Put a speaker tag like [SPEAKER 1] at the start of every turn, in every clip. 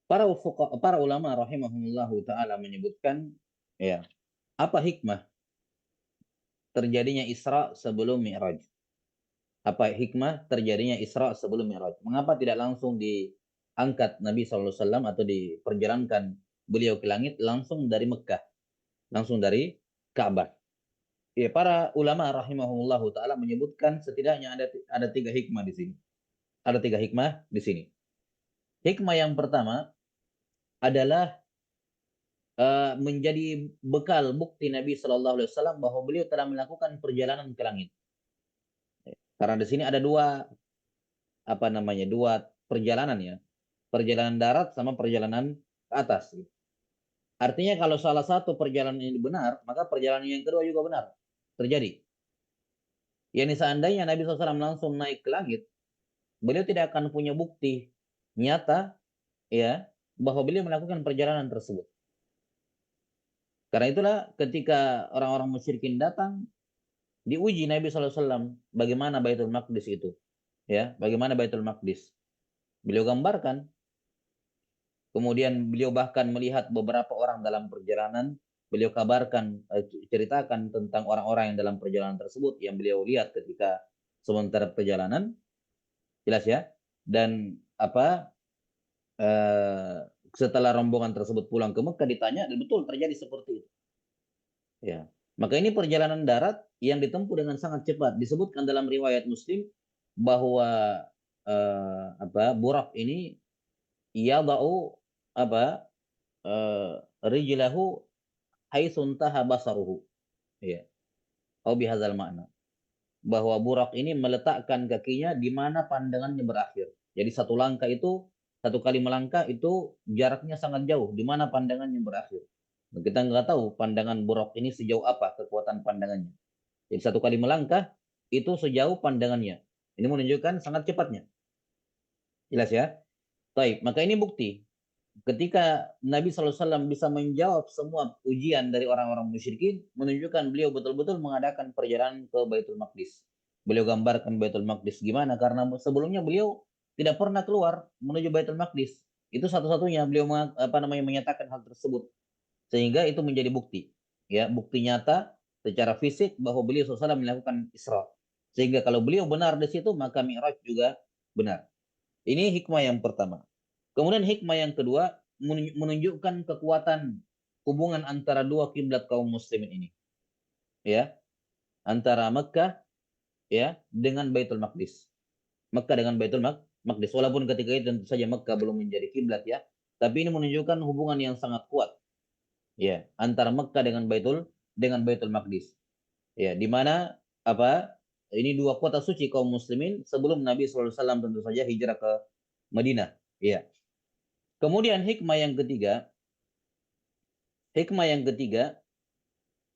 [SPEAKER 1] Para ulama rahimahumullahu taala menyebutkan, ya, apa hikmah terjadinya Isra sebelum Mi'raj? Apa hikmah terjadinya Isra sebelum Mi'raj? Mengapa tidak langsung diangkat Nabi SAW atau diperjalankan beliau ke langit langsung dari Mekah, langsung dari Ka'bah? Ya, para ulama rahimahumullahu taala menyebutkan setidaknya ada tiga hikmah di sini. Ada tiga hikmah di sini. Hikmah yang pertama adalah menjadi bekal bukti Nabi Shallallahu Alaihi Wasallam bahwa beliau telah melakukan perjalanan ke langit. Karena di sini ada apa namanya dua perjalanan, ya, perjalanan darat sama perjalanan ke atas. Artinya kalau salah satu perjalanan ini benar, maka perjalanan yang kedua juga benar terjadi. Yani seandainya Nabi SAW langsung naik ke langit, beliau tidak akan punya bukti nyata, ya, bahwa beliau melakukan perjalanan tersebut. Karena itulah ketika orang-orang musyrikin datang, diuji Nabi SAW bagaimana Baitul Maqdis itu, ya, bagaimana Baitul Maqdis. Beliau gambarkan, kemudian beliau bahkan melihat beberapa orang dalam perjalanan, beliau kabarkan, ceritakan tentang orang-orang yang dalam perjalanan tersebut yang beliau lihat ketika sementara perjalanan, jelas ya. Dan apa, setelah rombongan tersebut pulang ke Mekah ditanya, dan betul terjadi seperti itu. Ya. Maka ini perjalanan darat yang ditempuh dengan sangat cepat. Disebutkan dalam riwayat Muslim bahwa Burak ini ia bau apa rijlahu haitsuntaha basaruhu. Ya. Au bihadzal makna. Bahwa Burak ini meletakkan kakinya di mana pandangannya berakhir. Jadi satu langkah itu, satu kali melangkah itu jaraknya sangat jauh, di mana pandangannya berakhir. Nah, kita nggak tahu pandangan Burak ini sejauh apa kekuatan pandangannya. Jadi satu kali melangkah itu sejauh pandangannya. Ini menunjukkan sangat cepatnya. Jelas ya? Baik, maka ini bukti. Ketika Nabi SAW bisa menjawab semua ujian dari orang-orang musyrikin, menunjukkan beliau betul-betul mengadakan perjalanan ke Baitul Maqdis. Beliau gambarkan Baitul Maqdis gimana, karena sebelumnya beliau tidak pernah keluar menuju Baitul Maqdis. Itu satu-satunya beliau menyatakan hal tersebut. Sehingga itu menjadi bukti. Ya, bukti nyata secara fisik bahwa beliau SAW melakukan Isra. Sehingga kalau beliau benar di situ, maka Mi'raj juga benar. Ini hikmah yang pertama. Kemudian hikmah yang kedua menunjukkan kekuatan hubungan antara dua kiblat kaum muslimin ini, ya, antara Mekah, ya, dengan Baitul Maqdis. Mekah dengan Baitul Maqdis. Walaupun ketika itu tentu saja Mekah belum menjadi kiblat, ya, tapi ini menunjukkan hubungan yang sangat kuat, ya, antara Mekah dengan Baitul Maqdis. Ya, di mana apa? Ini dua kota suci kaum muslimin sebelum Nabi SAW tentu saja hijrah ke Madinah. Ya. Kemudian hikmah yang ketiga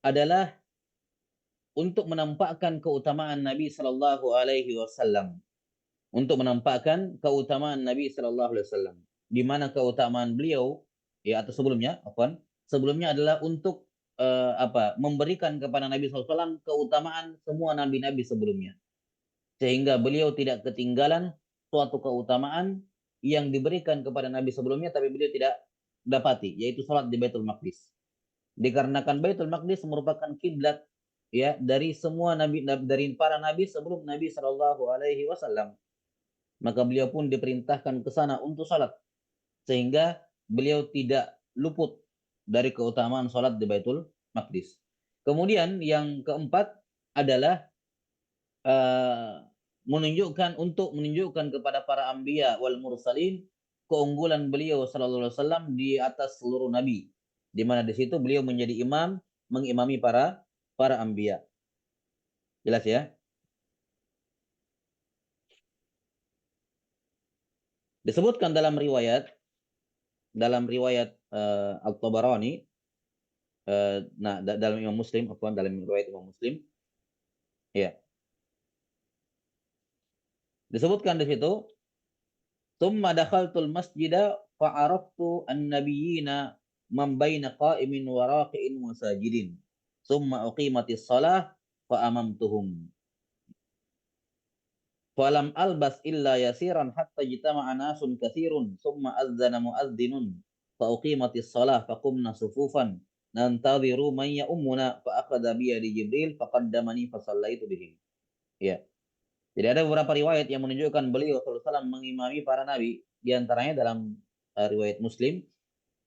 [SPEAKER 1] adalah untuk menampakkan keutamaan Nabi Shallallahu Alaihi Wasallam. Untuk menampakkan keutamaan Nabi Shallallahu Alaihi Wasallam. Di mana keutamaan beliau, ya, atau sebelumnya adalah untuk memberikan kepada Nabi SAW keutamaan semua nabi-nabi sebelumnya, sehingga beliau tidak ketinggalan suatu keutamaan yang diberikan kepada Nabi sebelumnya tapi beliau tidak dapati, yaitu salat di Baitul Maqdis. Dikarenakan Baitul Maqdis merupakan kiblat, ya, dari semua nabi, dari para nabi sebelum Nabi Shallallahu Alaihi Wasallam, maka beliau pun diperintahkan ke sana untuk salat, sehingga beliau tidak luput dari keutamaan salat di Baitul Maqdis. Kemudian yang keempat adalah menunjukkan kepada para anbiya wal mursalin keunggulan beliau sallallahu alaihi wasallam di atas seluruh nabi, di mana di situ beliau menjadi imam, mengimami para anbiya. Jelas ya? Disebutkan dalam riwayat Al-Tabarani, dalam Imam Muslim, dalam riwayat Imam Muslim, ya. Disebutkan di situ, "Tsumma dakhaltul masjida fa'araftu an-nabiyyina man baina qa'imin wa raqi'in wa sajidin. Tsumma uqimatis shalah fa amamtuhum." Falam albas illa yasiran hatta jitama'a nasun katsirun summa adzana muadzdinun fa uqimatis shalah faqumna sufufan nantadhiru man ya'ummuna fa akhadha bi yadi Jibril faqaddamani fa sallaitu bihim. Ya. Jadi ada beberapa riwayat yang menunjukkan beliau sallallahu alaihi wasallam mengimami para nabi, di antaranya dalam riwayat Muslim.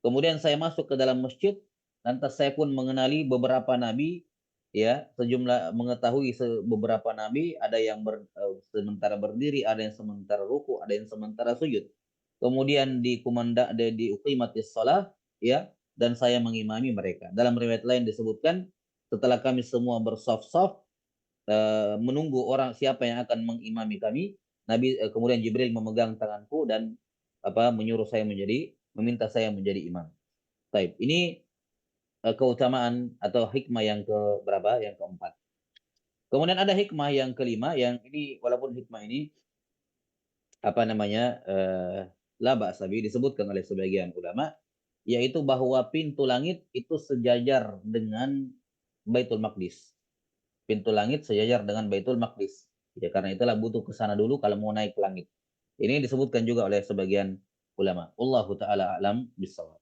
[SPEAKER 1] Kemudian saya masuk ke dalam masjid, lantas saya pun mengenali beberapa nabi, ya, sejumlah mengetahui beberapa nabi, ada yang sementara berdiri, ada yang sementara ruku, ada yang sementara sujud. Kemudian di uqimatis shalah, ya, dan saya mengimami mereka. Dalam riwayat lain disebutkan setelah kami semua bersaf-saf menunggu orang siapa yang akan mengimami kami, kemudian Jibril memegang tanganku dan menyuruh saya meminta saya menjadi imam. Baik, ini keutamaan atau hikmah yang ke berapa? Yang keempat. Kemudian ada hikmah yang kelima, yang ini walaupun hikmah ini apa namanya la ba'sabi disebutkan oleh sebagian ulama, yaitu bahwa pintu langit itu sejajar dengan Baitul Maqdis. Pintu langit sejajar dengan Baitul Maqdis. Ya, karena itulah butuh ke sana dulu kalau mau naik ke langit. Ini disebutkan juga oleh sebagian ulama. Allahu taala alam bisawab.